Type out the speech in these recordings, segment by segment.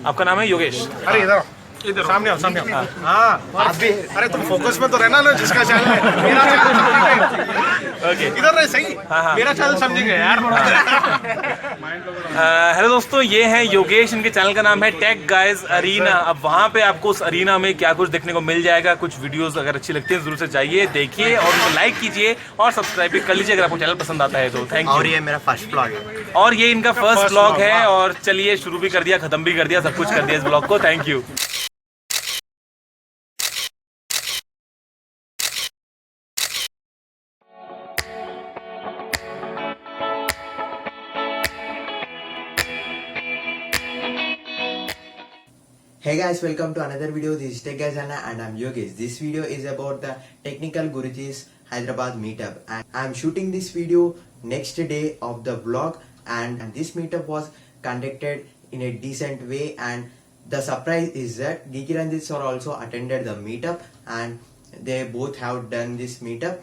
आपका नाम है योगेश? अरे इधर इधर सामने आओ सामने आओ। हाँ आप भी, अरे तुम फोकस में तो रहना ना, जिसका चैनल है मेरा चैनल समझेंगे। ओके इधर रहे सही। हाँ। मेरा चैनल समझेंगे यार। हेलो दोस्तों, ये हैं योगेश, इनके चैनल का नाम है टेक गाइज अरीना। अब वहाँ पे आपको उस अरीना में क्या कुछ देखने को मिल जाएगा, कुछ वीडियोस अगर अच्छी लगती है जरूर से जाइए, देखिए और उनको लाइक कीजिए और सब्सक्राइब भी कर लीजिए अगर आपको चैनल पसंद आता है तो। Thank you. और ये मेरा फर्स्ट ब्लॉग है और ये इनका फर्स्ट ब्लॉग है और चलिए शुरू भी कर दिया, खत्म भी कर दिया, सब कुछ कर दिया इस ब्लॉग को। Thank you. Hey guys, welcome to another video. This is Tech Guys Anna and I'm Yogesh. This video is about the Technical Guruji's Hyderabad meetup, and I'm shooting this video next day of the vlog, and this meetup was conducted in a decent way, and the surprise is that Geeky Ranjit sir also attended the meetup and they both have done this meetup,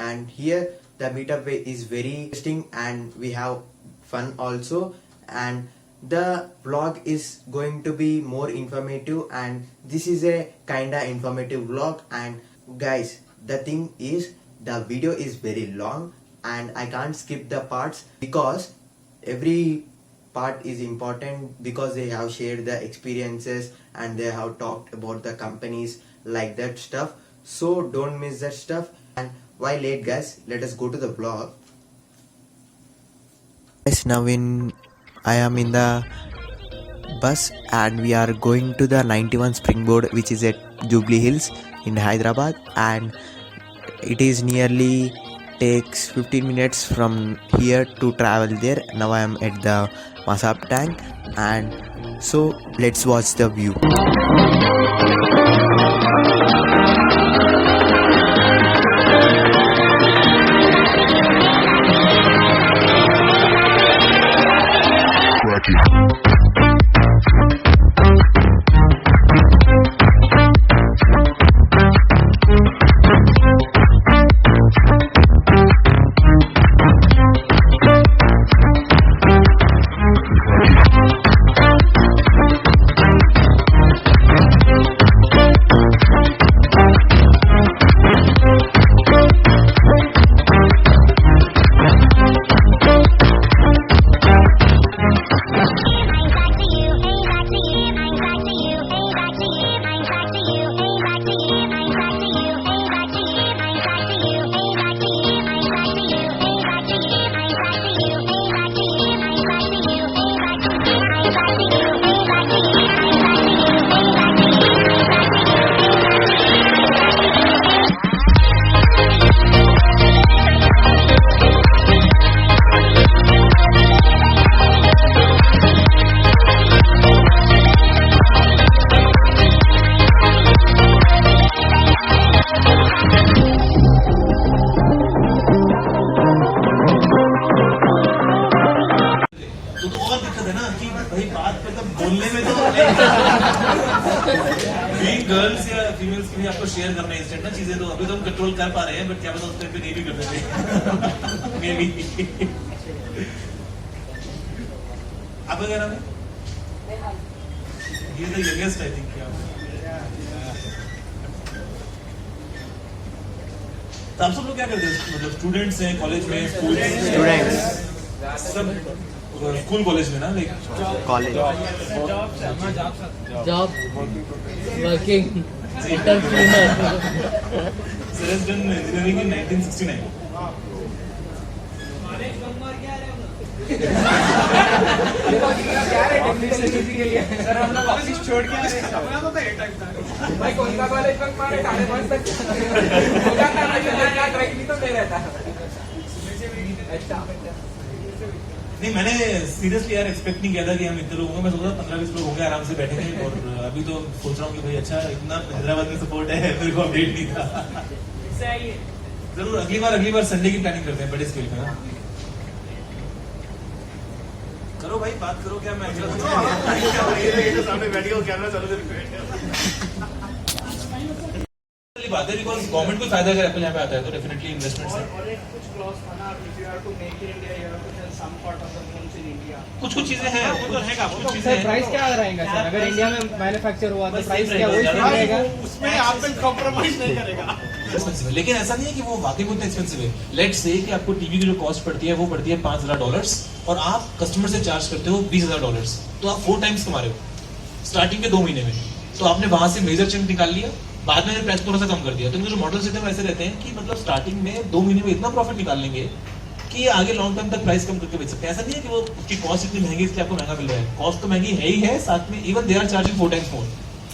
and here the meetup is very interesting and we have fun also, and the vlog is going to be more informative, and this is a kinda informative vlog. And guys, the thing is the video is very long and I can't skip the parts because every part is important, because they have shared the experiences and they have talked about the companies like that stuff, so don't miss that stuff. And why late guys, let us go to the vlog. Yes, now I am in the bus and we are going to the 91 Springboard, which is at Jubilee Hills in Hyderabad, and it is nearly takes 15 minutes from here to travel there. Now I am at the Masab tank, and so let's watch the view. Girls या females के लिए आपको share करना है instant ना चीजें, तो अभी तो हम कंट्रोल कर पा रहे हैं, बट क्या पता उस टाइम पे नहीं भी कर देते। May be. आपका क्या नाम है? He is the youngest, I think. तो आप सब लोग क्या करते हैं? मतलब स्टूडेंट्स हैं कॉलेज में, स्कूल में? स्टूडेंट्स सब स्कूल कॉलेज में ना, like College. Job, working, entrepreneur. Sir has done engineering in 1969. Sir हम लोग ऑफिस छोड़ के अपना तो एक टाइम था भाई, कौन सा कॉलेज में मारे 5:30 तक होगा ना, मैं ट्राई नहीं तो नहीं रहता। नहीं, मैंने सीरियसली यार एक्सपेक्ट नहीं किया था कि हम इतने लोग होंगे। मैं सोचा 15-20 लोग होंगे आराम से बैठेंगे, और अभी तो सोच रहा हूँ कि भाई अच्छा इतना हैदराबाद में सपोर्ट है, मेरे को अपडेट नहीं था। जरूर अगली बार संडे की प्लानिंग करते हैं बड़े स्केल पे। करो भाई, बात करो। क्या मैं सामने बैठ गया, कैमरा चालू करके बात है, बिकॉज गवर्नमेंट को फायदा अगर एप्पल यहाँ पे आता है तो डेफिनेटली इन्वेस्टमेंट है। और एक कुछ क्लॉज था ना, if you have to make in India, you have to sell some part of the phones in India. कुछ चीजें हैं, वो तो रहेगा, कुछ चीजें सर हैं। प्राइस क्या रहेगा सर? अगर इंडिया में मैन्युफैक्चर हुआ तो प्राइस क्या वही सेम रहेगा? उसमें एप्पल कॉम्प्रोमाइज नहीं करेगा। एक्सपेंसिव है, लेकिन ऐसा नहीं है कि वो वाकई में उतना एक्सपेंसिव है। लेट्स से कि आपको टीवी की जो कॉस्ट पड़ती है वो पड़ती है $5,000 और आप कस्टमर से चार्ज करते हो $20,000, तो आप 4 टाइम्स कमा रहे हो स्टार्टिंग के 2 महीने में। तो आपने वहां से मेजर चंक निकाल लिया, बाद में प्राइस थोड़ा सा कम कर दिया। तो जो मॉडल्स रहते हैं वैसे रहते हैं कि मतलब स्टार्टिंग में 2 महीने में इतना प्रॉफिट निकाल लेंगे कि आगे लॉन्ग टर्म तक प्राइस कम करके बेच सकते हैं। ऐसा नहीं है कि वो उसकी कॉस्ट इतनी महंगी इसलिए आपको महंगा मिल रहा है, कॉस्ट तो महंगी है ही है, साथ में even they are charging 4 times more.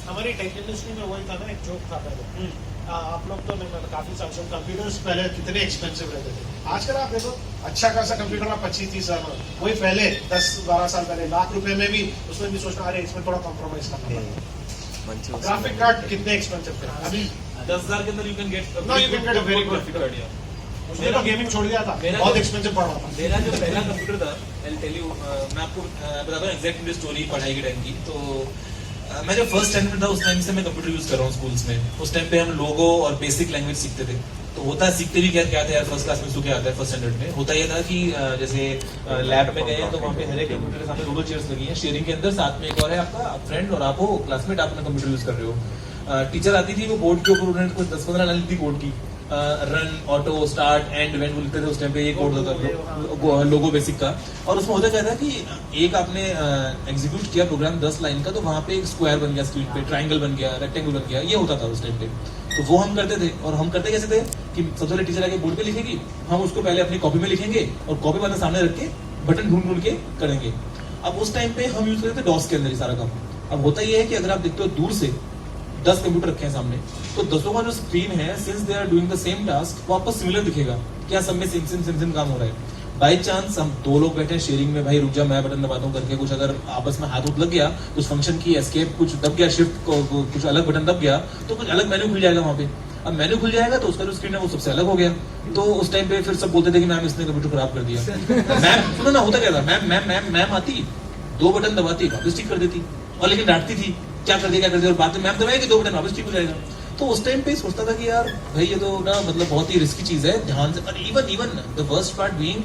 हमारी टेक इंडस्ट्री में वही था ना, एक जोक था पहले। आप लोग तो नहीं, मतलब काफी साल से कंप्यूटर्स पहले कितने एक्सपेंसिव रहते थे। आजकल आप देखो अच्छा खासा कंप्यूटर आप 25-30 हजार में, वही पहले 10-12 साल पहले लाख रुपए में भी उसमें भी सोचना अरे इसमें थोड़ा कॉम्प्रोमाइज करना पड़ेगा। ग्राफिक कार्ड कितने एक्सपेंसिव थे, अभी 10,000 के अंदर you can get No, you can get a very good graphic उसने तो गेमिंग छोड़ दिया था, बहुत एक्सपेंसिव पड़ रहा था। मेरा जो पहला कंप्यूटर था, I'll tell you, मैं आपको बताता हूँ एग्जैक्ट मेरी स्टोरी पढ़ाई के टाइम की। तो मैं जब फर्स्ट स्टैंडर्ड में था उस टाइम से मैं कंप्यूटर यूज कर रहा हूँ स्कूल्स में। उस टाइम पे हम लोगो और बेसिक लैंग्वेज सीखते थे। तो होता है, सीखते भी क्या थे यार, फर्स्ट क्लास में क्या आता है फर्स्ट स्टैंडर्ड में, होता यह था कि जैसे लैब में गए तो वहाँ पे हर एक कंप्यूटर के सामने 2 चेयर्स लगी हैं शेयरिंग के अंदर, साथ में एक और है आपका फ्रेंड और आप हो क्लासमेट, आप अपना कंप्यूटर यूज कर रहे हो। टीचर आती थी, वो बोर्ड के ऊपर उन्होंने कुछ 10-15 लाइन लिखी कोड की, run auto start and event बोलते थे उस टाइम पे, ये कोड होता था लोगो बेसिक का। और उसमें होता क्या था कि एक आपने एग्जीक्यूट किया प्रोग्राम 10 लाइन का, तो वहां पे एक स्क्वायर बन गया स्क्रीन पे, ट्रायंगल बन गया, रेक्टेंगल बन गया, ये होता था उस टाइम पे। तो वो हम करते थे, और हम करते कैसे थे कि सबसे पहले टीचर आके बोर्ड पे लिखेगी, हम उसको पहले अपनी कॉपी में लिखेंगे और कॉपी वाला सामने रख के बटन ढूंढ ढूंढ के करेंगे। अब उस टाइम पे हम यूज करते थे डॉस के अंदर ही सारा काम। अब होता ये है कि अगर आप देखते हो दूर से 10 कंप्यूटर रखे हैं सामने, तो 10 का जो स्क्रीन है, since they are doing the same task, वो आपको सिमिलर दिखेगा, क्या सब में सेम काम हो रहा है। बाई चांस हम 2 लोग बैठे हैं शेयरिंग में, भाई रुक जा मैं बटन दबाता हूँ करके, कुछ अगर आपस में हाथ लग गया, कुछ फंक्शन की एस्केप कुछ दब गया, शिफ्ट कुछ अलग बटन दब गया, तो कुछ अलग मेन्यू खुल जाएगा वहाँ पे। अब मेन्यू खुल जाएगा तो उसका जो स्क्रीन है वो सबसे अलग हो गया। तो उस टाइम पे फिर सब बोलते थे कि मैम इसने कंप्यूटर खराब कर दिया। मैम सुनो ना, होता क्या था, मैम आती, 2 बटन दबाती, वापस ठीक कर देती, और लेकिन डांटती थी क्या कर दिया और बाद में मैम दबाएगी 2 बटन वापस ठीक हो जाएगा। तो उस टाइम पे सोचता था कि यार भाई ये तो ना मतलब बहुत ही रिस्की चीज है, ध्यान से। और even the worst part being,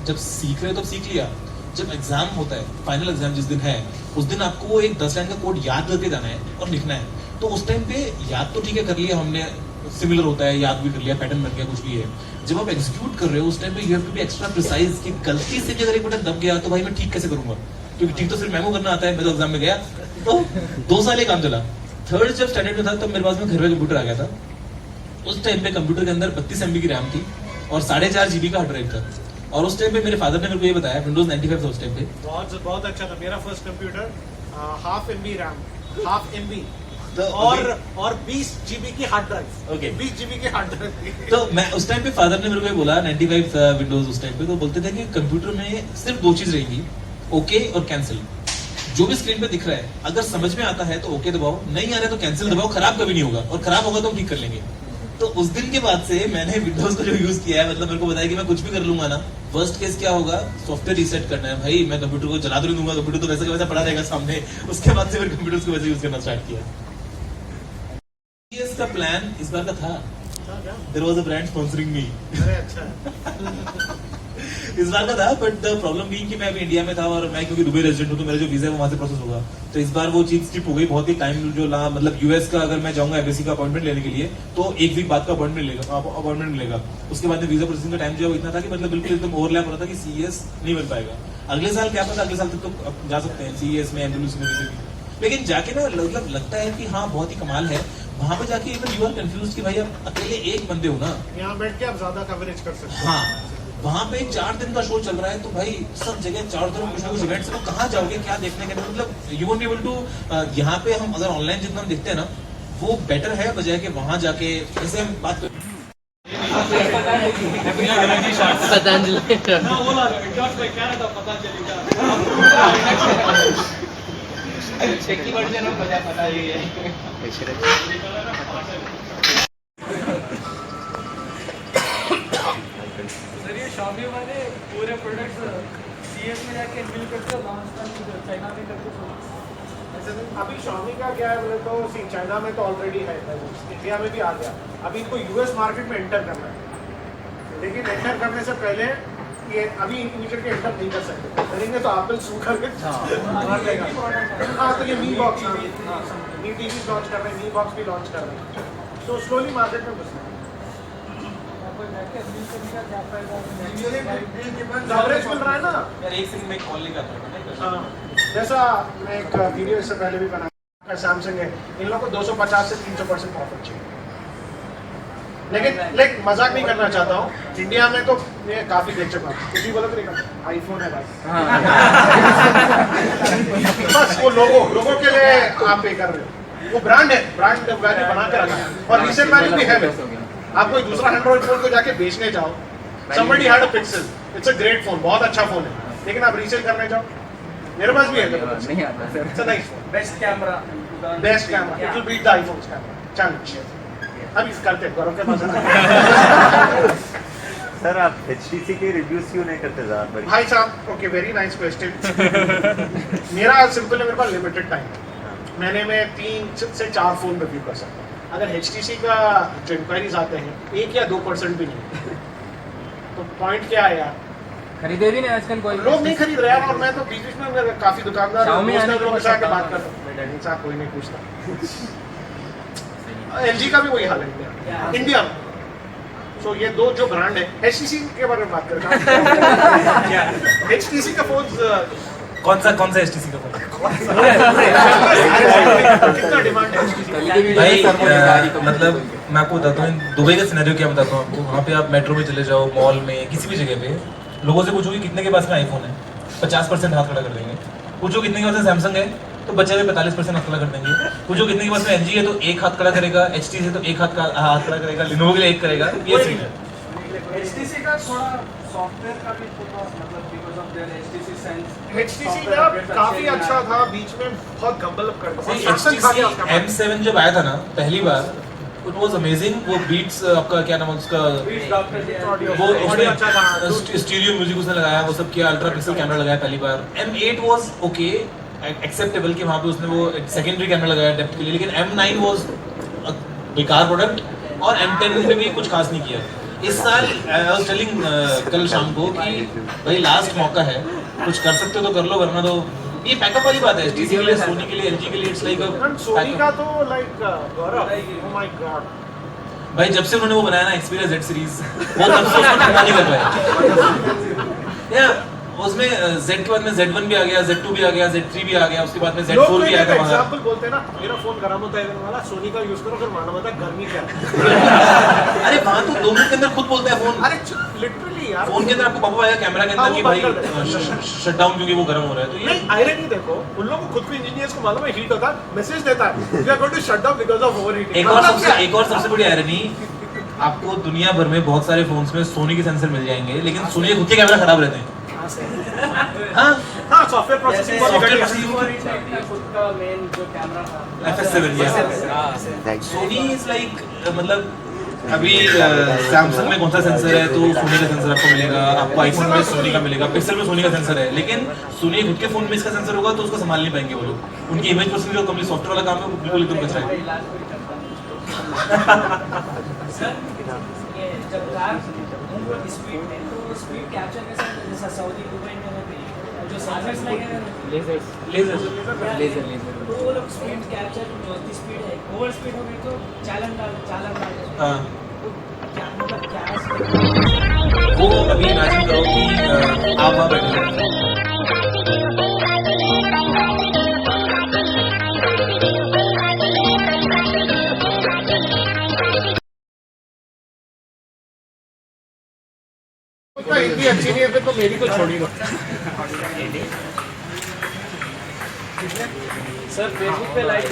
जब सीख रहे हो तो सीख लिया, जब एग्जाम होता है, फाइनल एग्जाम जिस दिन है, उस दिन आपको वो एक 10 लाइन का कोड याद करके जाना है और लिखना है। तो उस टाइम पे याद तो ठीक है कर लिया हमने, सिमिलर होता है, याद भी कर लिया, पैटर्न बन गया, कुछ भी है। जब आप एग्जीक्यूट कर रहे हो उस टाइम पे you have to be extra precise कि गलती से भी अगर एक बटन दब गया तो भाई मैं ठीक कैसे करूंगा, क्योंकि ठीक तो सिर्फ मेमो करना आता है। मैं तो एग्जाम में गया तो 2 साल ये काम चला। 3rd जब स्टैंडर्ड में था तब मेरे पास में घर में कंप्यूटर आ गया था। उस टाइम पे कंप्यूटर के अंदर 32 MB की रैम थी और 4.5 GB का हार्ड ड्राइव था। और उस टाइम पे मेरे फादर ने मेरे को ये बताया, विंडोज 95 था उस टाइम पे। बहुत अच्छा था मेरा first computer, 1/2 MB RAM, 1/2 MB तो और 20 GB की हार्ड ड्राइव। Okay. 20 GB की हार्ड ड्राइव। तो मैं उस टाइम पे फादर ने मेरे को ये बोला, 95 था विंडोज उस टाइम पे, तो बोलते थे कि कंप्यूटर में सिर्फ 2 चीज रहेंगी, ओके और कैंसिल। जो भी स्क्रीन पे दिख रहा है अगर समझ में आता है तो ओके दबाओ, नहीं आ रहा है तो कैंसिल दबाओ, खराब कभी नहीं होगा, और खराब होगा तो हम ठीक कर लेंगे। तो उस दिन के बाद से मैंने विंडोज को जो यूज किया है, मतलब मेरे को बताया कि मैं कुछ भी कर लूंगा ना, वर्स्ट केस क्या होगा, सॉफ्टवेयर रीसेट करना है भाई, मैं कंप्यूटर को चला तो नहीं दूंगा, कंप्यूटर तो वैसे का वैसा पड़ा रहेगा सामने। उसके बाद से फिर कंप्यूटर को वैसे यूज करना स्टार्ट किया। इसका प्लान इस बार का था, there was a brand sponsoring me, अरे अच्छा इस बार का था, बट द प्रॉब्लम बीइंग कि मैं अभी इंडिया में था और मैं क्योंकि दुबई रेजिडेंट हूँ तो मेरा जो वीजा है वो वहां से प्रोसेस होगा। तो इस बार वो चीज स्किप हो गई, बहुत ही टाइम जो ला, मतलब यूएस का अगर मैं जाऊंगा एम्बेसी का अपॉइंटमेंट लेने के लिए तो 1 वीक बाद का अपॉइंटमेंट मिलेगा। उसके बाद में वीजा प्रोसेसिंग का टाइम जो है वो इतना था कि मतलब बिल्कुल एकदम ओवरलैप हो रहा था कि सीईएस नहीं बन पाएगा। अगले साल क्या पता, अगले साल तक तो जा सकते हैं सीईएस में, एमडब्ल्यूसी में, किसी भी। लेकिन जाके ना मतलब लगता है कि हाँ बहुत ही कमाल है वहां पे जाके। इवन यू आर कंफ्यूज कि भाई आप अकेले एक बंदे हो ना, यहाँ बैठ के आप ज्यादा कवरेज कर सकते हो। हाँ वहां पे 4 दिन का शो चल रहा है, तो भाई सब जगह चारों तरफ कुछ ना कुछ इवेंट्स है, तो कहाँ जाओगे, क्या देखने के, मतलब you won't be able to. यहाँ पे हम अगर ऑनलाइन जितना हम देखते हैं ना वो बेटर है बजाय कि वहां जाके जैसे हम बात कर पतंजलि टेक्की वर्जन में पता ही है। सर ये Xiaomi वाले पूरे प्रोडक्ट्स सीएस में जाके बिल करते हो, लॉन्च करते हो, चाइना में करते हो, अभी Xiaomi का क्या है बोले तो सी चाइना में तो ऑलरेडी है, इंडिया में भी आ गया। अभी इनको यूएस मार्केट में एंटर करना है, लेकिन एंटर करने से पहले ये अभी इमीडिएटली एंटर नहीं कर सकते, करेंगे तो एप्पल सू करके मार देगा। हाँ, तो ये मी बॉक्स, मी टीवी लॉन्च कर रहे हैं, मी बॉक्स भी लॉन्च कर रहे हैं, तो स्लोली मार्केट में घुसना है। कवरेज मिल रहा है ना यार, एक सेकंड में कॉल नहीं कर रहा। हाँ, जैसा मैं एक वीडियो इससे पहले भी बनाया, सैमसंग है, इन लोगों को 250 से 300% प्रॉफिट चाहिए। लेकिन मजाक नहीं करना चाहता हूँ, इंडिया में तो ये काफी देख चुका हूँ। कुछ भी बोलो तो आईफोन है भाई, बस वो लोगों के लिए आप पे कर रहे हो, वो ब्रांड है, ब्रांड वैल्यू बना के रखा है और रीसेल वैल्यू भी है। आप कोई दूसरा एंड्रॉइड फोन को जाके बेचने जाओ, somebody had a Pixel, it's a great phone, बहुत अच्छा फोन है, लेकिन आप रीसेल करने जाओ, मेरे पास भी है, नहीं आता sir. it's a nice phone, best camera, it will beat the iPhone's camera, challenge। अभी करते हैं, गौरव के पास सर आप HTC के रिव्यूज क्यों नहीं करते ज़्यादा? भाई साहब, ओके, वेरी नाइस क्वेश्चन। मेरा सिंपल है, मेरे पास लिमिटेड टाइम है, महीने में 3 से 4 फोन रिव्यू कर सकता हूँ। अगर HTC का जो इंक्वायरीज आते हैं 1 या 2% भी नहीं, तो पॉइंट क्या है यार, खरीदे भी नहीं आजकल कोई, लोग नहीं खरीद रहे यार। और मैं तो बीच बीच में काफी दुकानदार Xiaomi आने के लोगों से आके बाद बात करता हूँ, नहीं साहब कोई नहीं पूछता। LG का भी वही हाल है इंडिया में। सो ये दो जो ब्रांड है, HTC के बारे में बात करता हूँ। HTC का फोन कौन सा HTC का फोन? कितना डिमांड है HTC का? भाई मतलब मैं आपको बताता हूँ, दुबई का सिनेरियो क्या बताता हूँ आपको। वहाँ पे आप मेट्रो में चले जाओ, मॉल में, किसी भी जगह पे लोगों से पूछो कि कितने के पास में आईफोन है, 50% हाथ खड़ा कर देंगे। पूछो कितने के पास में सैमसंग है, तो बच्चे में 45% हाथ खड़ा कर देंगे। पूछो कितने के पास में LG है, तो 1 हाथ खड़ा करेगा। HTC है तो 1 हाथ खड़ा करेगा। Lenovo के लिए 1 करेगा। ये सीन है। HTC का थोड़ा सॉफ्टवेयर का भी मतलब because of their HTC sense, HTC का काफी अच्छा था, बीच में बहुत गंबल कर दिया। HTC M7 जब आया था ना पहली बार, इट वाज अमेजिंग। वो बीट्स आपका क्या नाम है उसका, वो उसमें स्टीरियो म्यूजिक उसने लगाया, वो सब किया, अल्ट्रा पिक्सल कैमरा लगाया पहली बार। M8 वाज ओके, एक्सेप्टेबल कि वहाँ पे उसने वो सेकेंडरी कैमरा लगाया डेप्थ के लिए, लेकिन M9 वाज बेकार प्रोडक्ट और M10 में भी कुछ खास नहीं किया। इस साल आई वाज टेलिंग कल शाम को कि भाई लास्ट मौका है, कुछ कर सकते हो तो कर लो, वरना तो ये पैकअप वाली बात है। HTC के लिए, सोनी के लिए, LG के लिए इट्स लाइक सोनी का तो like Gaurav, oh my God भाई, जब से उन्होंने वो बनाया ना Xperia Z सीरीज, वो तब से उसको ठंडा नहीं कर पाए यार। उसमें Z के बाद में Z1 भी आ गया, Z2 भी आ गया, Z3 भी आ गया, उसके बाद में Z4 भी आया था। एग्जांपल बोलते हैं ना, मेरा फोन गर्म होता है वाला, सोनी का यूज करो, फिर मालूम होता है गर्मी क्या है। अरे वहाँ तो 2 मिनट के अंदर खुद बोलता है फोन। अरे लिटरली यार, फोन के अंदर आपको पॉपअप आएगा कैमरा के अंदर कि भाई शट डाउन क्योंकि वो गर्म हो रहा है। तो ये नहीं आयरनी देखो, उन लोगों को खुद को इंजीनियर्स को मालूम है हीट होता है, मैसेज देता है we are going to shut down because of overheating. एक और सबसे बड़ी आयरनी, आपको दुनिया भर में बहुत सारे फोन्स में सोनी के सेंसर मिल जाएंगे, लेकिन सोनी के खुद के कैमरा खराब रहते हैं। हाँ, सॉफ्टवेयर प्रोसेसिंग खुद का मेन जो कैमरा था FS7 सोनी इज लाइक, मतलब अभी सैमसंग में कौन सा सेंसर है तो सोनी का सेंसर आपको मिलेगा, आपको आईफोन में सोनी का मिलेगा, पिक्सल में सोनी का सेंसर है, लेकिन सोनी खुद के फोन में इसका सेंसर होगा तो उसको संभाल नहीं पाएंगे वो लोग। उनकी इमेज प्रोसेसिंग जो कंप्लीट सॉफ्टवेयर वाला काम है वो बिल्कुल एकदम कचरा है। स्पीड कैप्चर कैसे, जैसा सऊदी दुबई में होती है जो सेंसर्स लगे हैं, लेजर तो वो लोग स्पीड कैप्चर जो स्पीड है, ओवर स्पीड हो गई तो चालन डाल हाँ, क्या मतलब क्या वो अभी इमेजिन करो कि आप वहाँ बैठे हो, हिंदी अच्छी नहीं है फिर तो मेरी तो छोड़ ही दो। सर फेसबुक पे लाइव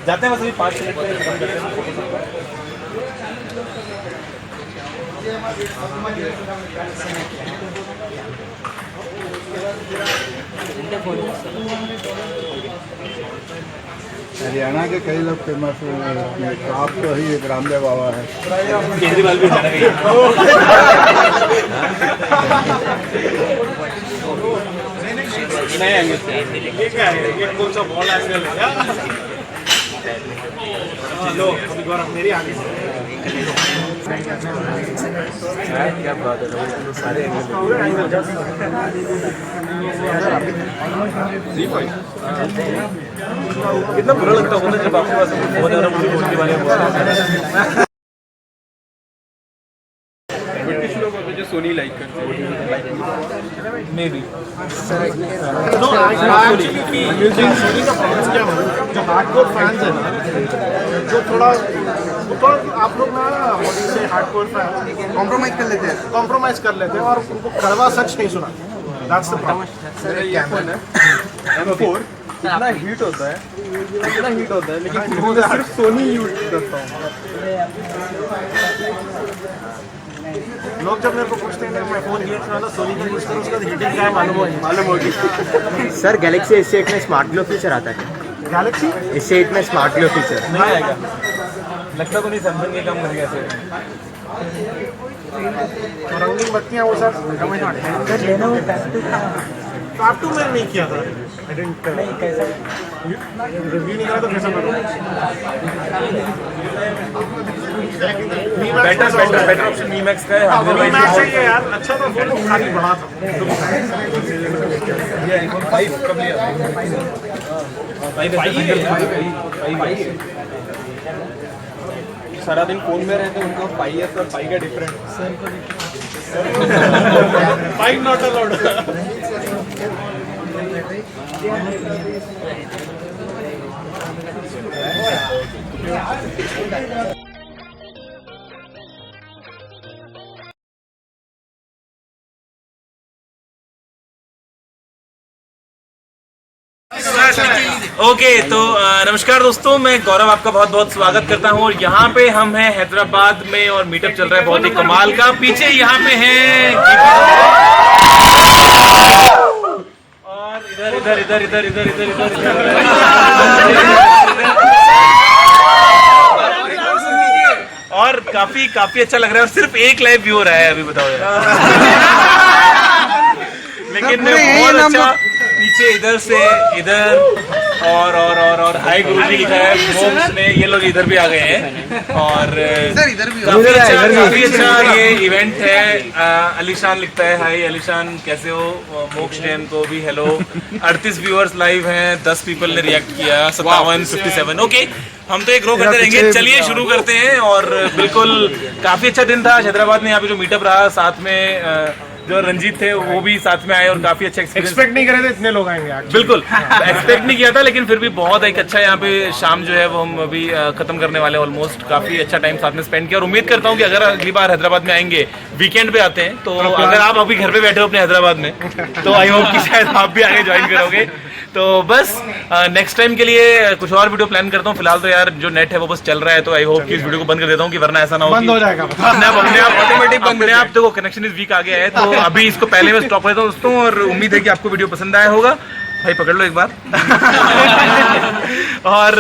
जाते हैं बस अभी 5 मिनट में खत्म करते हैं। हरियाणा के कई लोग फेमस हुए हैं, आप तो ही एक रामदेव बाबा है। केजरीवाल भी जाना गई। ये क्या है? ये कौन सा बॉल एंगल है यार? लो अभी गौरव मेरी आगे क्या बात है, सारे कितना बुरा लगता होगा जब आपके पास बहुत ज़्यादा मुझे फोन के बारे में ब्रिटिश लोग होते जो सोनी लाइक करते हैं maybe no actually Sony का फैंस क्या है, जो हार्डकोर फैंस है ना, जो थोड़ा आप लोग ना से हार्डकोर फैंस कॉम्प्रोमाइज कर लेते हैं और उनको कड़वा सच नहीं सुना। That's the problem. M4 इतना हीट होता है लेकिन मैं सिर्फ सोनी यूज करता हूँ। लोग जब मेरे को पूछते हैं कि मैं फोन यूज कर रहा था सोनी का यूज करूँ, उसका हीटिंग क्या है मालूम होगी। सर गैलेक्सी S8 में स्मार्ट ग्लो फीचर आता है। गैलेक्सी S8 में स्मार्ट ग्लो फीचर नहीं आएगा, लगता तो नहीं सैमसंग के काम करेगा ऐसे। सराउंडिंग बत्तियाँ वो सब टैप टू मैंने नहीं किया था। रिव्यू नहीं करा तो कैसा करूँ? बेटर ऑप्शन Mi Max का है। मैक्स है यार, अच्छा था फोन, खाली बड़ा था। ये iPhone 5 कब लिया? 5 सारा दिन फोन में रहते हैं, उनको 5S और 5 का डिफरेंट। 5 not allowed. ओके तो नमस्कार दोस्तों, मैं गौरव आपका बहुत बहुत स्वागत करता हूं। और यहाँ पे हम हैं हैदराबाद में और मीटअप चल रहा है बहुत ही कमाल का। पीछे यहाँ पे हैं और इधर इधर इधर इधर इधर इधर और काफी काफी अच्छा लग रहा है। और सिर्फ एक लाइव व्यू हो रहा है अभी, बताओ यार। लेकिन बहुत अच्छा। पीछे इधर से इधर और हाई गुरुजी लिखा है मोक्ष ने, ये लोग इधर भी आ गए हैं। और काफी अच्छा ये इवेंट है। अलीशान लिखता है हाय अलीशान कैसे हो। मोक्ष जैन को भी हेलो। 38 व्यूअर्स लाइव हैं, 10 पीपल ने रिएक्ट किया, 57 ओके। हम तो ये ग्रो करते रहेंगे। चलिए शुरू करते हैं। और बिल्कुल काफी अच्छा दिन था हैदराबाद में। यहाँ पे जो मीटअप रहा, साथ में जो रंजीत थे वो भी साथ में आए और काफी अच्छा एक्सपेक्ट नहीं करे थे इतने लोग आएंगे। बिल्कुल एक्सपेक्ट नहीं किया था, लेकिन फिर भी बहुत एक अच्छा यहाँ पे शाम जो है वो हम अभी खत्म करने वाले हैं ऑलमोस्ट। काफी अच्छा टाइम साथ में स्पेंड किया और उम्मीद करता हूँ कि अगर अगली बार हैदराबाद में आएंगे, वीकेंड पे आते हैं, तो अगर आप अभी घर पे बैठे हो अपने हैदराबाद में, तो आई होप कि शायद आप भी आगे ज्वाइन करोगे। तो बस नेक्स्ट टाइम के लिए कुछ और वीडियो प्लान करता हूँ। फिलहाल तो यार जो नेट है वो बस चल रहा है, तो आई होप कि इस वीडियो को बंद कर देता हूँ, कि वरना ऐसा ना हो बंद हो जाएगा। अपने आप ऑटोमेटिक अपने आप देखो कनेक्शन इस वीक आ गया है। तो अभी इसको पहले मैं स्टॉप करता हूँ दोस्तों, और उम्मीद है कि आपको वीडियो पसंद आया होगा। भाई पकड़ लो एक बार। और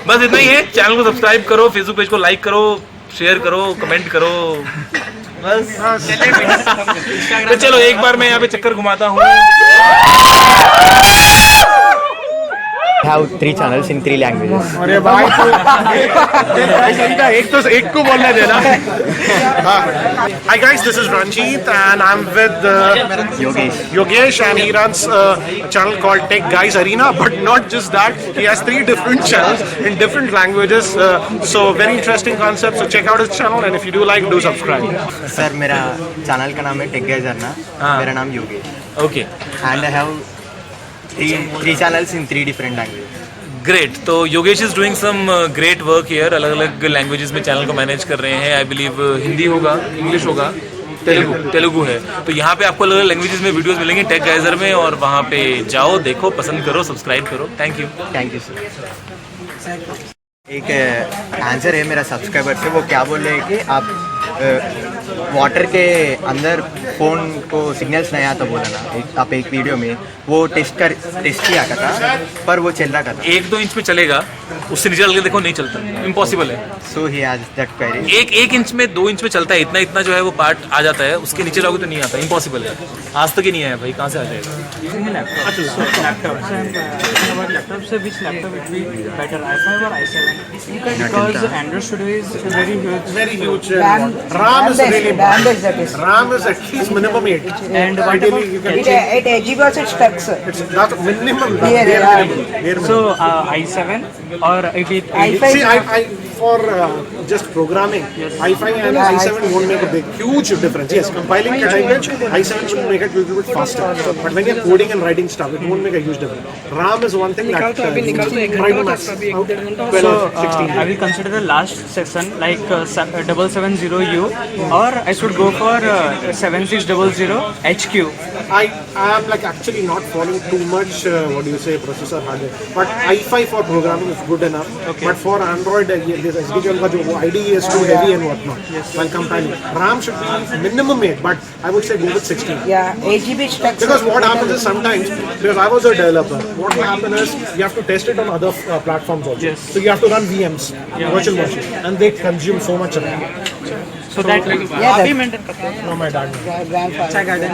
बस इतना ही है। चैनल को सब्सक्राइब करो, फेसबुक पेज को लाइक करो, शेयर करो, कमेंट करो, बस। तो चलो एक बार मैं यहाँ पे चक्कर घुमाता हूँ। have 3 channels in 3 languages. अरे भाई एक को बोलने देना। Hi guys, this is Ranjit and I'm with Yogesh and he runs a channel called Tech Guys Arena. But not just that, he has 3 different channels in different languages. So very interesting concept. So check out his channel and if you do like, do subscribe. Sir मेरा channel का नाम है tech guys अरना। मेरा नाम Yogesh. Okay and I have 3 channels in 3 different languages. Great. तो Yogesh is doing some great work here. अलग अलग लैंग्वेजेस में चैनल को मैनेज कर रहे हैं। आई बिलीव हिंदी होगा, इंग्लिश होगा, तेलुगु है। तो यहाँ पे आपको अलग अलग लैंग्वेजेस में वीडियोस मिलेंगे टेक गाइजर में, और वहाँ पे जाओ, देखो, पसंद करो, सब्सक्राइब करो। Thank you sir. एक आंसर है मेरा सब्सक्राइबर से, वो क्या बोल रहे हैं कि आप वाटर के अंदर फ़ोन को सिग्नल्स नहीं आता बोला ना, आप एक वीडियो में वो टेस्ट किया था, पर वो चल रहा था। 1-2 इंच में चलेगा, उससे नीचे डाल के देखो नहीं चलता, इम्पॉसिबल है। So he has that query. एक इंच में 2 इंच में चलता है, इतना जो है वो पार्ट आ जाता है, उसके नीचे जाओगे तो नहीं आता, इम्पॉसिबल है। आज तक ही नहीं आया भाई, कहाँ से आ जाएगा? laptop से which laptop would be better, i5 or i7? Because Android Studio is very huge. Very huge. RAM is really important. RAM is at least minimum 8. And what Ideally, you can change. It GB also it stuck, sir. It's not minimum. Yeah, yeah. Bare So minimum. i7 or it i5 See, I for just programming, i5 and i7 won't make a huge difference. Yes, compiling language, i7 will make it a little bit faster. But when you're coding and writing stuff, it won't make a huge difference. RAM is one thing that try to max out 12 or 16. I will consider the last section like 770U, or I should go for 7600 HQ. I am like actually not following too much what do you say processor hardware, but i5 for programming is good enough. Okay. But for Android, this SDK का जो IDE is too heavy and whatnot. While compiling, RAM should be minimum 8, but I would say go with 16. Yeah, 8 GB stuck. Because what happens is sometimes, because I was a developer, what will happen is you have to test it on other platforms also. Yes. So you have to run VMs, virtual machines, and they consume so much RAM. So that Yeah, आप ही maintain करते हैं। No, my dad. Grandfather.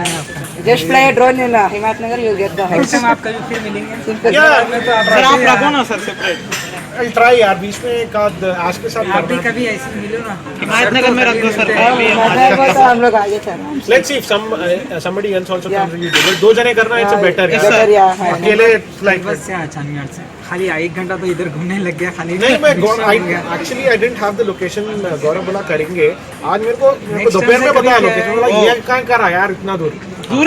Just fly a drone in Himatnagar, you'll get the height. हम आप कभी फिर मिलेंगे। Simple. Yeah, sir आप रखो ना सर सेपरेट। I'll try यार बीच में एक आध आज के साथ आप भी करना है। कभी ऐसे मिलो ना। हिमायतनगर में रख दो सर। हिमाचल को तो हम लोग आगे चल Let's see if somebody else also comes and you do it. 2 जने करना it's a better. better, yeah. अकेले it's like बस से चंडीगढ़ से खाली 1 घंटा तो इधर घूमने लग गया खाली। नहीं मैं actually I didn't have the location. Gaurav बोला करेंगे आज मेरे को दोपहर में बता लोकेशन। बोला ये कहाँ कर रहा है यार इतना दूर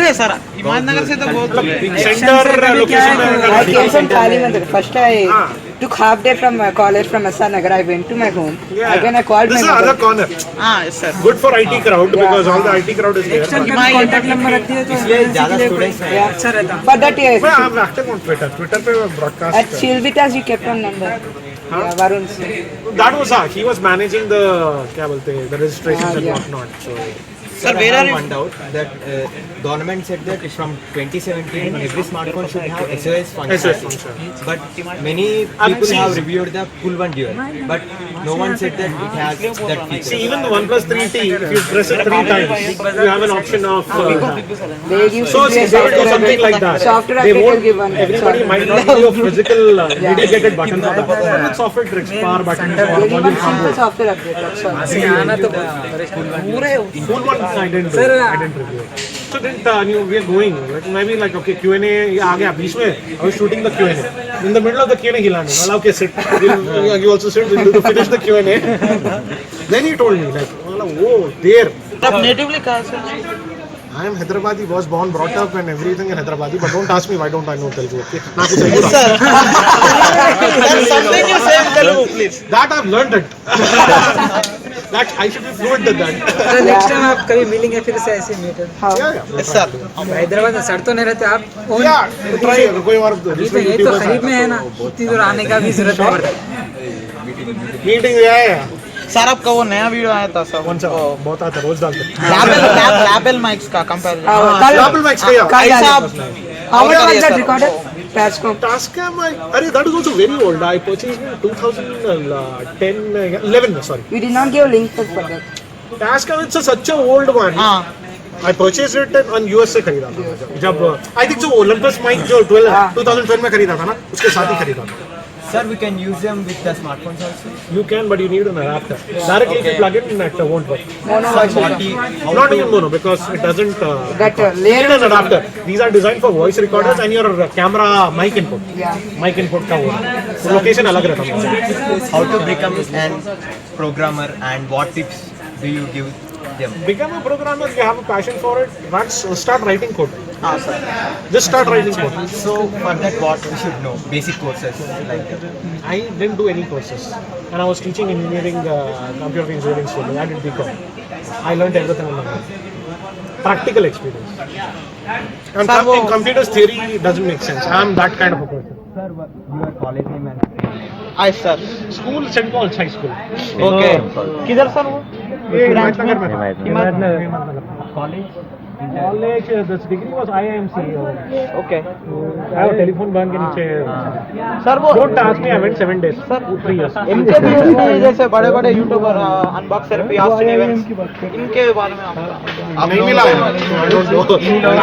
है सर हिमायतनगर से तो बहुत सेंटर लोकेशन में I came from Kalimandir. First I took half day from college from SR Nagar. I went to my home. Again I called This my is mother. other corner. हाँ sir Good for IT crowd because all the IT crowd is there. Contact number रख दिया तो इसलिए ज़्यादा students हैं। Yeah. अच्छा रहता। For that मैं yes. I'm active on Twitter. Twitter पे broadcast. At Shilvitas you kept on number. Yeah, Varun. That was he was managing the क्या बोलते हैं the registrations and whatnot. So Sir, where are found out that government said that from 2017 every smartphone should have SOS function. SOS function. But many people have reviewed the Cool One Dual, but no one said that it has that feature. see even the OnePlus 3T, if you press it 3 times, you have an option of. They give So see, they will do something like that. Software They update won't. will give one. Everybody might not give you a physical dedicated button for that. But with software tricks, power buttons, or They give volume one simple control. software update. That's all. आना तो पूरे Cool one, I didn't do. I didn't review it. So then we are going. Like maybe like okay Q&A आ गया बीच में. I was shooting the Q&A. In the middle of the Q&A हिलाने. Well, okay, sit. You also sit. We'll finish the Q&A. Then he told me like, oh, there. आप natively कहाँ से? I am Hyderabadi, was born, brought up, and everything in Hyderabadi. But don't ask me why don't I know Telugu. Okay? ना कुछ Telugu. Something you say in Telugu, please. That I've learned it. That I should be fluent in that. Sir next time आप कभी मिलेंगे फिर से ऐसे meet. Yeah, yeah. Sir Hyderabad में sir तो नहीं रहते आप। Yeah, try कोई और ये तो दूसरे ये तो YouTubers करीब में है ना, इतनी दूर आने का भी जरूरत नहीं पड़ता। मीटिंग है सर आपका वो नया वीडियो आया था सर। कौन सा बहुत आता है रोज डालते हैं लैपल माइक्स का कंपेयर। Apple Max का यार How much was that recorded? Tascam. Tascam अरे that is also very old. I purchased in 2011 sorry. You did not give link for that. Tascam it's such a old one. I purchased it on US से खरीदा था जब I think so Olympus mic जो 2012 में खरीदा था ना उसके साथ ही खरीदा था। Sir, we can use them with the smartphones also. You can, but you need an adapter. Directly if you plug it in, it won't work. Mono version. Not even mono because it doesn't. That you need layer. an adapter. These are designed for voice recorders and your camera mic input. Yeah. Mic input का वो location अलग रहता है। How to become an programmer and what tips do you give them? Become a programmer. You have a passion for it. Start writing code. Just start writing code. So for that, what we should know? Basic courses like that. I didn't do any courses, and I was teaching engineering, computer engineering students. I did BCom. I learned everything on my own. Practical experience. And computers theory doesn't make sense. I am that kind of a person. Sir, your college name and I sir School St. Paul's High School. Okay किधर sir वो? हिमायतनगर में। college. College, the degree was IIMC. Okay. I have a telephone bank in Sir, वो Don't ask me, I went 7 days. 3 years. MKBHD में जैसे बड़े बड़े YouTuber unboxer पे Yasin events इनके बारे में आप नहीं मिला है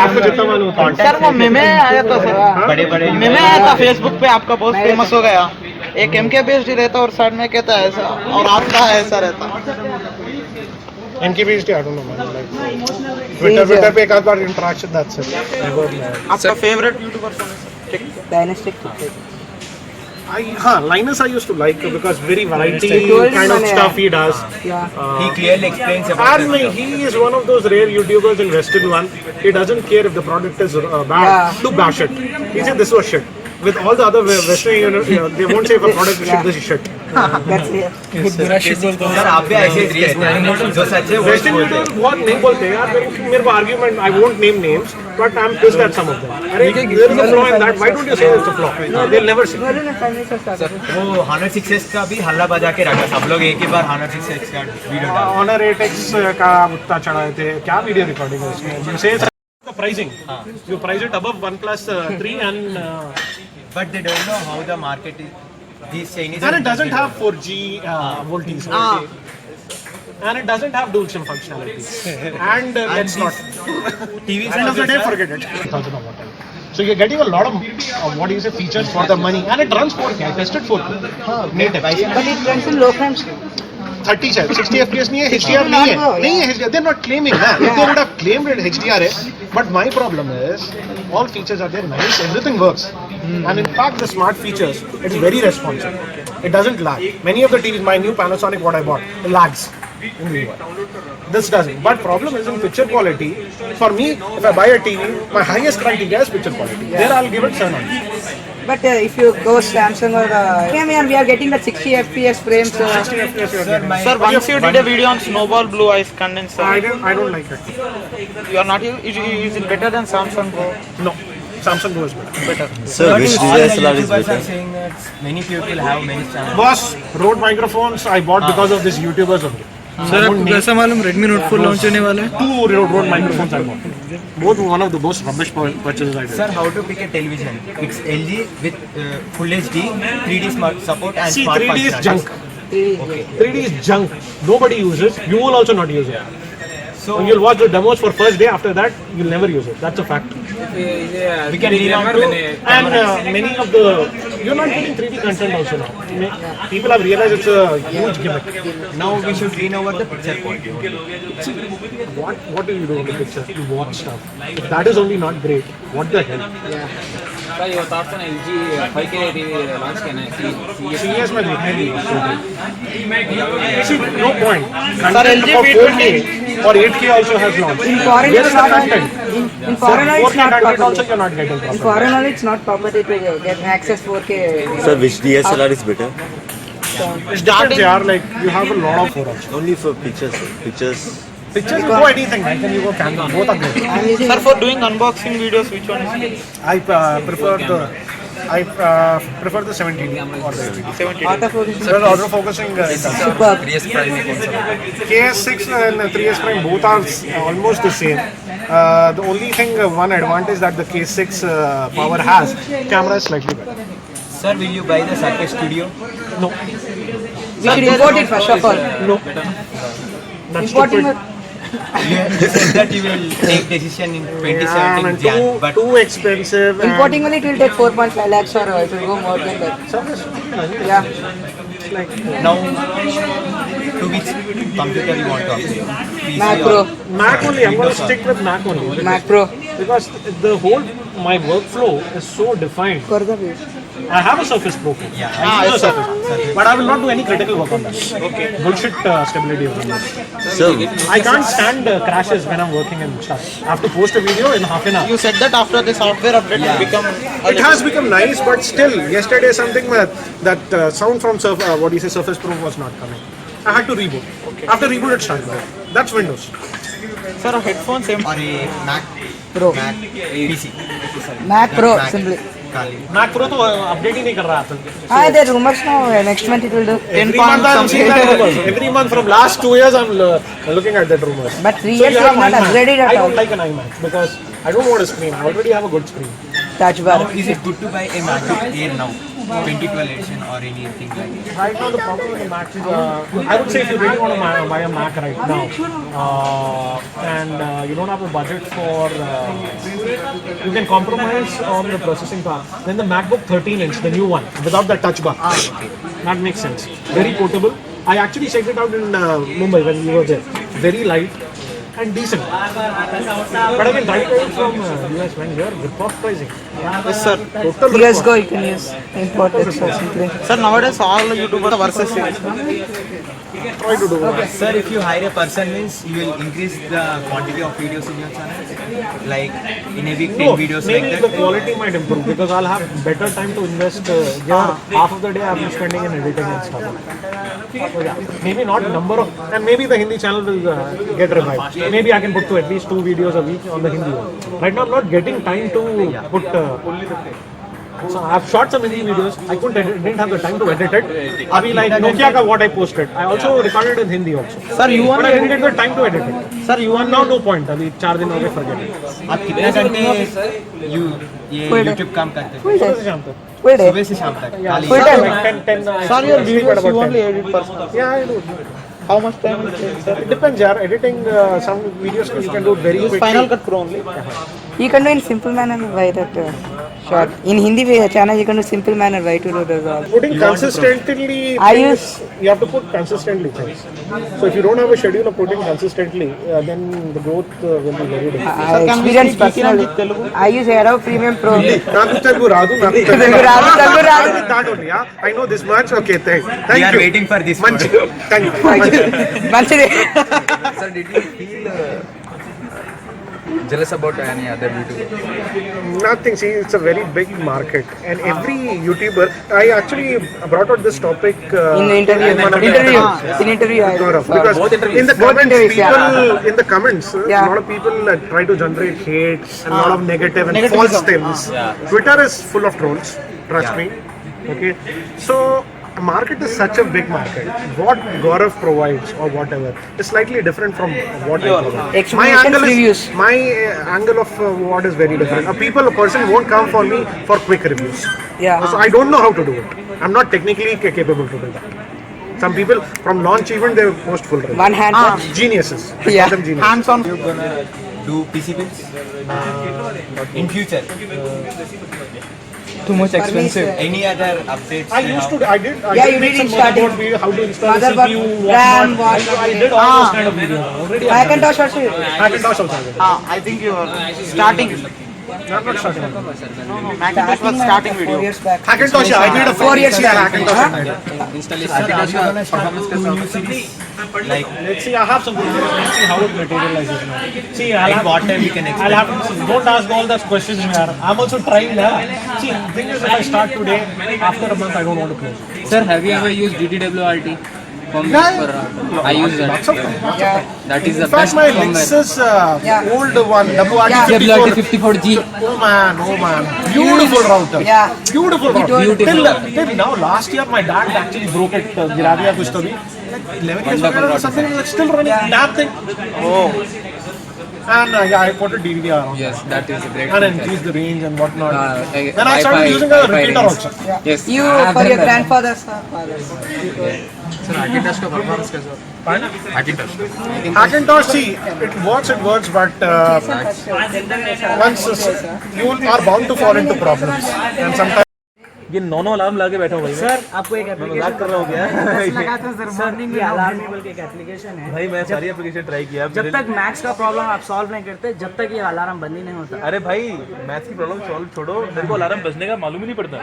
आपको जितना मालूम सर वो मेमे आया था सर बड़े मेमे आया था फेसबुक पे आपका बहुत फेमस हो गया एक MKBHD रहता और साइड में कहता है ऐसा और आपका ऐसा रहता MKBHD, I don't know man. Like, Twitter पे एक आध बार interaction, that's it. आपका फेवरेट यूट्यूबर कौन है sir Dynastic. Linus I used to like because very variety Told kind of him, stuff he does. Yeah. He clearly explains about And he is one of those rare YouTubers in Western one. He doesn't care if the product is bad Yeah. to bash it. He said this was shit. With all the other Western, they won't say if a product is shit, this is shit. That's it. Sir आप भी ऐसे reels जो सच है वो Western YouTubers बहुत नहीं बोलते यार मेरे को argument I won't name names but I'm pissed at some of them. अरे there is a flaw in that. Why don't you say it's a flaw? They'll never say. वो Honor 6S का भी हल्ला बजा के रखा सब लोग एक ही बार Honor 6S का वीडियो डाला Honor 8X का उतना चढ़ाए थे क्या वीडियो रिकॉर्डिंग है उसमें say the pricing you price it above OnePlus 3 and but they don't know how the market is these Chinese and it doesn't have 4G voltage and it doesn't have dual SIM functionality and let's not TVs end of the day forget it so you're getting a lot of what do you say features for the money and it runs 4K I tested 4K native But it runs in low frames. 30 है 60 FPS नहीं है HDR नहीं है HDR they're not claiming that if they would have claimed it HDR है but my problem is all features are there nice everything works and in fact the smart features it's very responsive it doesn't lag many of the TVs my new Panasonic what I bought it lags in the UI this doesn't but problem is in picture quality for me if I buy a TV my highest criteria is picture quality there I'll give it 7 But if you go Samsung or we are getting the 60 FPS frames. 60 FPS you're getting. Sir, once you did a video on Snowball Blue Ice condenser. I don't like it. You are not. Is it better than Samsung Go? No, Samsung Go is better. Sir, which DSLR is better? Saying that many people have many channels. Boss, Rode microphones I bought because of these YouTubers only. Sir आपको कैसा मालूम Redmi Note 4 launch होने वाला है? 2 Rode microphones I bought. Both one of the most rubbish purchases I did. Sir, how to pick a television? It's LG with full HD, 3D smart support and See, smart 3D is functionality. junk. 3D is junk. Nobody uses. You will also not use it. So You'll watch the demos for first day. After that, you'll never use it. That's a fact. we can lean on to And many of the you're not getting 3D content also now. People have realized it's a huge gimmick. now we should lean over the picture quality. What do you do in the picture? You watch stuff. If that is only not great, what the hell? Sir ये बता आपने LG 5K TV launch करना है CES में देखने दी. See, no point. Sir, Content LG for P20 4K or 8K also has launched. In foreign Where is it's the not content? in foreign Sir, it's 4K not content also properly. you're not getting In properly. foreign it's not properly to get access 4K. Sir, which DSLR is better? It's different, they are like you have a lot of photos. Only for pictures. Sir. Pictures. Pictures you go anything, right? Then you go camera. Both are great. I'm using Sir, for doing unboxing videos, which one is I prefer the 17 or the 80. 70? autofocus. Sir, autofocusing Superb. KS6 and 3S Prime both are almost the same. The only thing, one advantage that the KS6 power has, camera is slightly better. Sir, will you buy the Surface Studio? No, We should import it first of all. no. That's Importing stupid. You said that you will take decision in 2017 Jan, but too expensive. and- Importing only it will take 4.5 lakhs or it will go more than that. Surface Studio, Yeah. now to which computer you want to upgrade? PC Mac or- Pro. Mac only. I'm going to stick with Mac only. Mac Pro. Because the whole my workflow is so defined. For the base. I have a Surface Pro. Yeah. I use a Surface, but I will not do any critical work on that. Okay. Bullshit stability on that. Sir, I can't stand crashes when I'm working and stuff. I have to post a video in half an hour. You said that after the software update will become. It has become nice, but still, yesterday something that sound from what do you say, Surface Pro was not coming. I had to reboot. Okay. After reboot, it started. That's Windows. Sir, headphones same. or a Mac Pro. PC. Mac Pro Mac. simply. Mac Pro तो update ही नहीं कर रहा था. Ah, the rumors now. Next month it will do 10 Every pounds month I'm seeing that something. rumors. Every month from last 2 years I'm looking at that rumors. But 3 So years you you have have not iMac. upgraded I at all. don't like an iMac because I don't want a screen. I already have a good screen. Touch bar. Is it good to buy a MacBook Air now, 2012 edition or anything like that? Right now the problem with the Mac is, I would say if you really want to buy a Mac right now, and you don't have a budget for, you can compromise on the processing power. Then the MacBook 13-inch, the new one, without the touch bar. That makes sense. Very portable. I actually checked it out in Mumbai when we were there. Very light and decent. But I can try to it from US when here rip-off pricing. Yes, sir. Total Years rip-off. go you can use imported so simply. Sir, nowadays all YouTubers versus series. Try to do that. Sir, if you hire a person means you will increase the quantity of videos in your channel, like in a week 10 No, videos maybe like the that. quality might improve because I'll have better time to invest. Half of the day I'm spending in editing and stuff. So yeah, maybe not number of, and maybe the Hindi channel will get revived. Maybe I can put to at least 2 videos a week on the Hindi one. Right now I'm not getting time to put. So I've shot some Hindi videos. I didn't have the time to edit it. Abhi like Nokia ka what I posted. I also recorded in Hindi also. Sir, you want But I didn't get the time to edit it. Sir, you want Now no point. Abhi 4 दिन हो गए, forget it. आप कितने घंटे ये Full day. YouTube काम करते हैं? Full day. शाम तक. Full day. सुबह से शाम तक. खाली. Full time. Like 10. Sir, your I sleep videos at about you only 10. edit personal. Yeah, I do. How much time it takes, sir? It depends, yaar. Editing some videos you can do it very quickly. Final Cut Pro only. You can do in simple manner why that short. In Hindi channel you can do simple manner why to do this all. Putting consistently, I things, you have to put consistently things. So if you don't have a schedule of putting consistently, then the growth will be very difficult. I experience personally. I use Aero Premium Pro. నాకు తెలుగు రాదు, నాకు తెలుగు రాదు, తెలుగు రాదు. That only, yeah. I know this much. Okay, thank We you. are waiting for this. Manchi. Thank you. మంచిది. Sir, did you feel jealous about any other YouTuber? Nothing. See, it's a very big market, and every YouTuber. I actually brought out this topic In the interview. in one of the Interview. interviews. In interview. Because Both interviews. in the Both comments, interviews, people in the comments, Yeah. a lot of people try to generate hate and a lot of negative and Negativism. false things. Twitter is full of trolls. Trust me. Okay, so. Market is such a big market. What Gaurav provides or whatever is slightly different from what I provide. Explanations, reviews. My angle of what is very different. A person won't come for me for quick reviews. Yeah. So I don't know how to do it. I'm not technically capable to do that. Some people from launch even they post full reviews. One hand touch. Geniuses. I Yeah. call them geniuses. Hands on. Do PC builds in future. Too much expensive. Any other updates? I used to. I did Yeah, you make did some in starting. motherboard video, how to install the Motherboard, CPU, RAM, whatnot. I did all those kind of videos already. Macintosh also. Hackintosh also. I did. I think you are starting. I'm not starting. No, Macintosh was starting 4 video. years back. Hackintosh, yeah, I did a 4 years back. Hackintosh. Huh? I did. Like Let's see, I have some videos. Let's see how it materializes now. See, at what time we can I'll expect? have to see. Don't ask all those questions, yaar. I'm also trying, yaar. See, the thing is, if I start today, after a month, I don't want to close. Sir, have you ever used DTWRT? I use that. That is the In fact, best my firmware. Lexus Yeah. old one, WRT54. WRT54G. Oh man. Beautiful router. Yeah. Beautiful router. Beautiful. Till now, last year, my dad actually broke it. गिरा दिया कुछ तो भी. Like 11 years ago, something like still running. Damn thing. Oh. And yeah, I put a DVR on. Yes, that is a great And feature. increase the range and whatnot. Like Then I started Wi-Fi- using a Wi-Fi repeater range. also. Yes. You I have for done your that. grandfather's fathers. Sir, Hackintosh का performance कैसा होता है? Hackintosh. Hackintosh, see, it works, but once you are bound to fall into problems. And sometimes. ये 9 alarm ला के बैठा हूँ भाई sir आपको एक एप्लीकेशन कर रहा हूँ क्या लगा था सर मॉर्निंग में अलार्मेबल की एक एप्लीकेशन है भाई मैं सारी एप्लीकेशन ट्राई किया जब तक मैथ्स का प्रॉब्लम आप सॉल्व नहीं करते जब तक ये अलार्म बंद ही नहीं होता अरे भाई मैथ्स की प्रॉब्लम सॉल्व छोड़ो मेरे को अलार्म बजने का मालूम ही नहीं पड़ता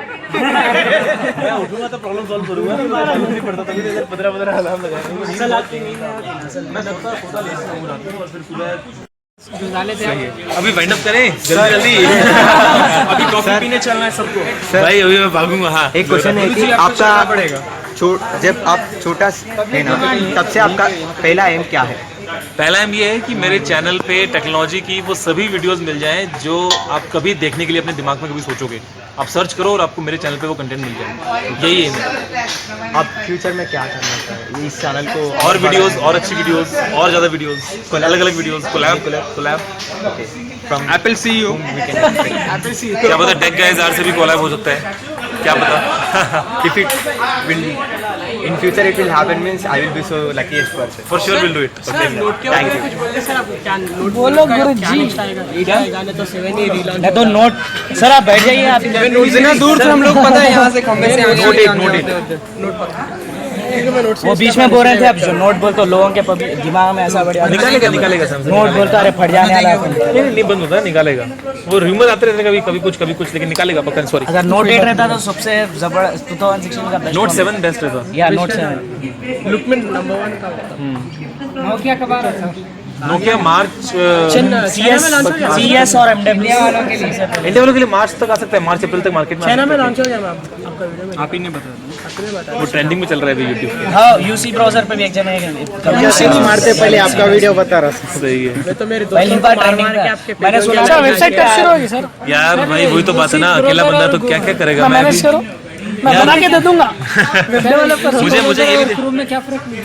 मैं उठूंगा तो प्रॉब्लम सॉल्व करूंगा मालूम नहीं पड़ता तभी 15 अलार्म लगाएंगे असल आपकी नींद नहीं होती ना, असल मैं लगता सोता लेट से रात को और फिर सुबह डाले थे अभी वाइंड अप करें जल्दी अभी कॉफी पीने चलना है सबको भाई अभी मैं भागूंगा हाँ एक क्वेश्चन है कि आपका जब आप छोटा थे ना तब से आपका पहला एम क्या है पहला एम ये है कि मेरे चैनल पे टेक्नोलॉजी की वो सभी वीडियोस मिल जाएं जो आप कभी देखने के लिए अपने दिमाग में कभी सोचोगे। आप सर्च करो और आपको मेरे चैनल पे वो कंटेंट मिल जाए। यही है। आप फ्यूचर में क्या करना चाहिए इस चैनल को? और वीडियोस, और अच्छी वीडियोस, और ज़्यादा वीडियोस, अलग अलग videos, collab from Apple CEO। क्या पता टेक गाइस आर से भी कोलैब हो सकता है, क्या पता। If it will in future it will happen means I will be so luckiest person. For sure we'll do it. Thank you. बोलो गुरुजी। गाने तो 7 ही रील नहीं तो नोट सर आप बैठ जाइए। आप इतना दूर से हम लोग पता है यहाँ से खंबे से वो बीच में बोल रहे थे। अब जो नोट बोलते लोगों के दिमाग में ऐसा बढ़िया निकालेगा सैमसंग। नोट बोलता अरे फट जाने वाला है। नहीं बंद होता है, निकालेगा। वो रूमर आते रहते हैं कभी कुछ लेकिन निकालेगा पक्का। सॉरी अगर नोट 8 रहता तो सबसे जबरदस्त 2016 का बेस्ट नोट 7 बेस्ट रहता। या नोट 7 लुक में नंबर 1 का नोकिया कब आ रहा था? नोकिया मार्च CS और MW वालों के लिए सर। इंडिया वालों के लिए मार्च तक आ सकता है। मार्च अप्रैल तक मार्केट में चाइना में लॉन्च हो गया। मैं आपका वीडियो में आप ही नहीं बता, वो ट्रेंडिंग में चल रहा है अभी यूट्यूब। हाँ UC ब्राउजर पे भी एक जने UC नहीं मारते पहले आपका वीडियो बता रहा। सही है। तो मेरे पहली बार ट्रेंडिंग पे मैंने सुना था वेबसाइट कब शुरू होगी सर? यार भाई वही तो बात है ना, अकेला बंदा तो क्या क्या करेगा। मैं मैनेज करो, मैं बना के दे दूंगा। मुझे ये भी क्रोम में क्या फर्क है?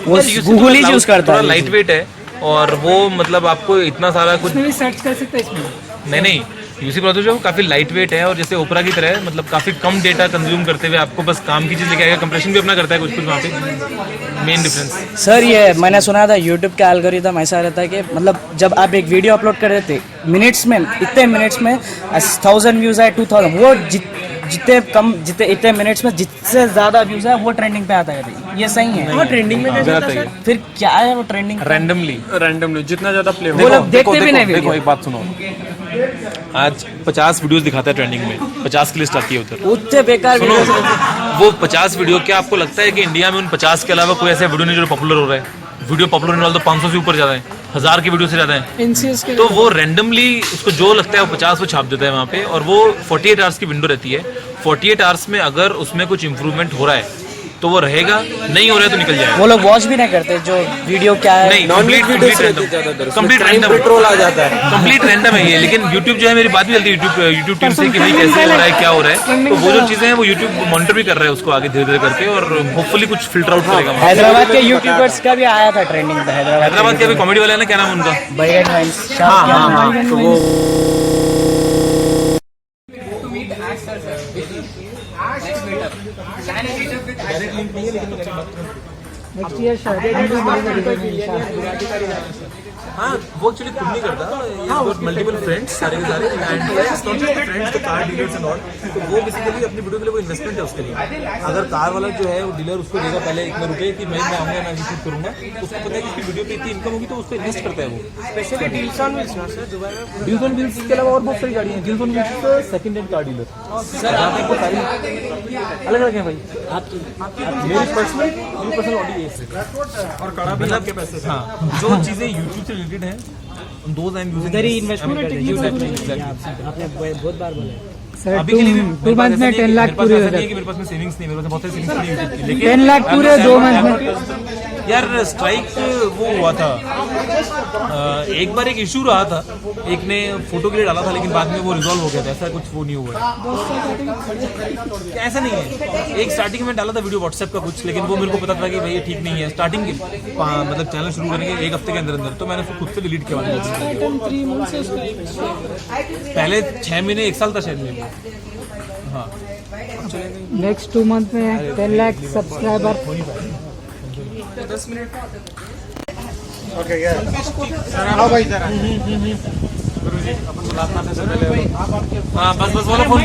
वो गूगल ही यूज करता है। लाइट वेट है और वो मतलब आपको इतना सारा कुछ इसमें भी सर्च कर सकते हैं इसमें। नहीं यूसी ब्राउज़र जो काफ़ी लाइट वेट है और जैसे ओपरा की तरह है, मतलब काफ़ी कम डेटा कंज्यूम करते हुए आपको बस काम की चीज़ लेके आएगा। कंप्रेशन भी अपना करता है कुछ वहाँ पे। मेन डिफरेंस सर ये मैंने सुना था यूट्यूब का एल्गोरिदम ऐसा रहता है कि मतलब जब आप एक वीडियो अपलोड कर रहे थे मिनट्स में, इतने मिनट्स में 1000 व्यूज़ आए 2000, वो जितने इतने मिनट्स में जितने ज़्यादा व्यूज़ है वो ट्रेंडिंग पे आता है। ये सही है? वो ट्रेंडिंग में गलत है। फिर क्या है वो ट्रेंडिंग? रैंडमली जितना ज़्यादा प्ले वो लोग देखते भी नहीं। देखो एक बात सुनो, आज 50 वीडियोस दिखाता है ट्रेंडिंग में, 50 की लिस्ट आती है उधर। उतने बेकार सुनो, वो 50 वीडियो, क्या आपको लगता है कि इंडिया में उन 50 के अलावा कोई ऐसा वीडियो नहीं जो पॉपुलर हो रहा है? वीडियो पॉपुलर होने वाला तो 500 से ऊपर ज़्यादा है, 1000 की वीडियो से ज़्यादा है। तो वो रैंडमली उसको जो लगता है वो 50 वो छाप देता है वहाँ पे, और वो 48 आवर्स की विंडो रहती है। 48 आवर्स में अगर उसमें कुछ इंप्रूवमेंट हो रहा है तो वो रहेगा, नहीं हो रहा है तो निकल जाएगा। वो लोग वॉच भी नहीं करते जो वीडियो क्या है। नहीं, कंप्लीट रैंडम पेट्रोल आ जाता है। कंप्लीट रैंडम है ये। लेकिन यूट्यूब जो है, मेरी बात भी चलती है यूट्यूब टीम से कि भाई कैसे हो रहा है, क्या हो रहा है। तो वो जो चीज़ें हैं वो यूट्यूब मॉनिटर भी कर रहा है उसको आगे धीरे धीरे करके, और होपफुली कुछ फिल्टर आउट करेगा। हैदराबाद के यूट्यूबर्स का भी आया था ट्रेंडिंग पे। हैदराबाद के अभी कॉमेडी वाले ना, क्या नाम उनका? बैगन वाइन्स। तो वो नेक्स्ट ईयर शायद हाँ, वो एक्चुअली खुद नहीं करता, मल्टीपल फ्रेंड्स सारे के सारे, and friends not just friends, the car dealers and all. तो वो बेसिकली अपनी वीडियो के लिए वो इन्वेस्टमेंट है उसके लिए। अगर कार वाला जो है वो डीलर उसको देगा पहले इतने रुपए कि मैं आऊँगा, मैं शूट करूँगा, तो उसको पता है कि उसकी वीडियो पे इतनी इनकम होगी तो उसको इन्वेस्ट करता है वो। स्पेशली डील्स ऑन व्हील्स ना सर, दुबई में डील्स ऑन व्हील्स के अलावा और बहुत सारी गाड़ियाँ हैं। Deals on wheels second hand car dealer sir, आपको सारी अलग अलग है भाई। मेरी पर्सनल ऑडी और कड़ा भी आपके पैसे। हाँ, जो चीज़ें यूट्यूब से रिलेटेड हैं those I'm using उधर ही इन्वेस्टमेंट आपने बहुत बार बोला। सर अभी के लिए 2 मंथ में 10 लाख पूरे हो जाते हैं। मेरे पास में सेविंग्स नहीं, मेरे पास बहुत सारी सेविंग्स नहीं होती, लेकिन 10 लाख पूरे 2 मंथ में। यार स्ट्राइक वो हुआ था, एक बार एक इशू रहा था, एक ने फोटो के लिए डाला था लेकिन बाद में वो रिजॉल्व हो गया था, ऐसा कुछ वो नहीं हुआ है। ऐसा नहीं है, एक स्टार्टिंग में डाला था वीडियो व्हाट्सएप का कुछ, लेकिन वो मेरे को पता था कि भाई ये ठीक नहीं है। स्टार्टिंग मतलब चैनल शुरू करने के 1 हफ्ते के अंदर अंदर तो मैंने उसको खुद से डिलीट किया। पहले 6 महीने 1 साल था शायद मेरे। हाँ, नेक्स्ट 2 मंथ में 10 लाख सब्सक्राइबर। 10 मिनट ओके यार, आओ भाई जरा। हाँ बस वाला फोन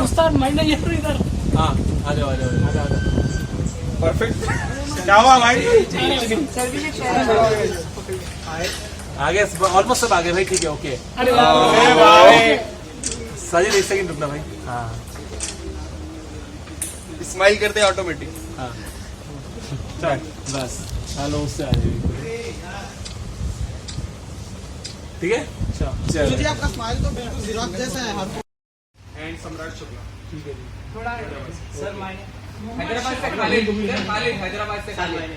उस्ताद माइंड नहीं है इधर। हाँ आ जाओ। परफेक्ट, क्या हुआ भाई? आगे ऑलमोस्ट सब आगे भाई, ठीक है, ओके। साजिद 1 सेकंड रुकना भाई। हाँ, स्माइल करते ऑटोमेटिक। हाँ बस हेलो उससे आ जाएगी, ठीक है। चलो आपका स्माइल तो बिल्कुल जिराफ जैसा है। एंड सम्राट शुक्ला, ठीक है जी। थोड़ा सर हैदराबाद से खालिद, हैदराबाद से खालिद।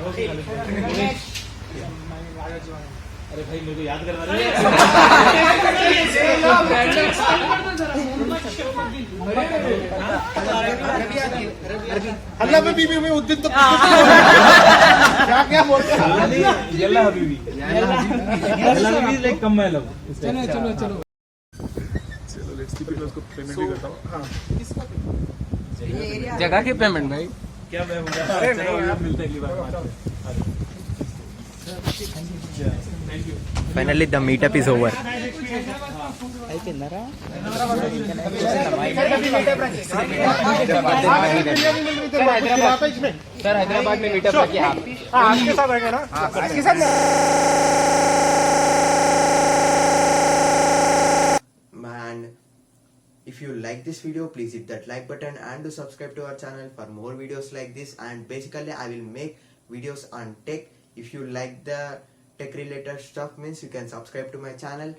किया? अरे भाई मेरे को याद करवा रहे अल्लाह में बीबी में उस दिन तो क्या क्या बोलते हैं Yalla Habibi Yalla Habibi like come my love. चलो जगह की पेमेंट भाई क्या मैं अरे नहीं मिलते अगली बार। Finally, the meetup is over. Sir Hyderabad में मीटअप रखिए आप आपके साथ आएंगे ना आपके साथ And if you like this video, please hit that like button and do subscribe to our channel for more videos like this. And basically, I will make videos on tech. If you like the tech related stuff, means you can subscribe to my channel.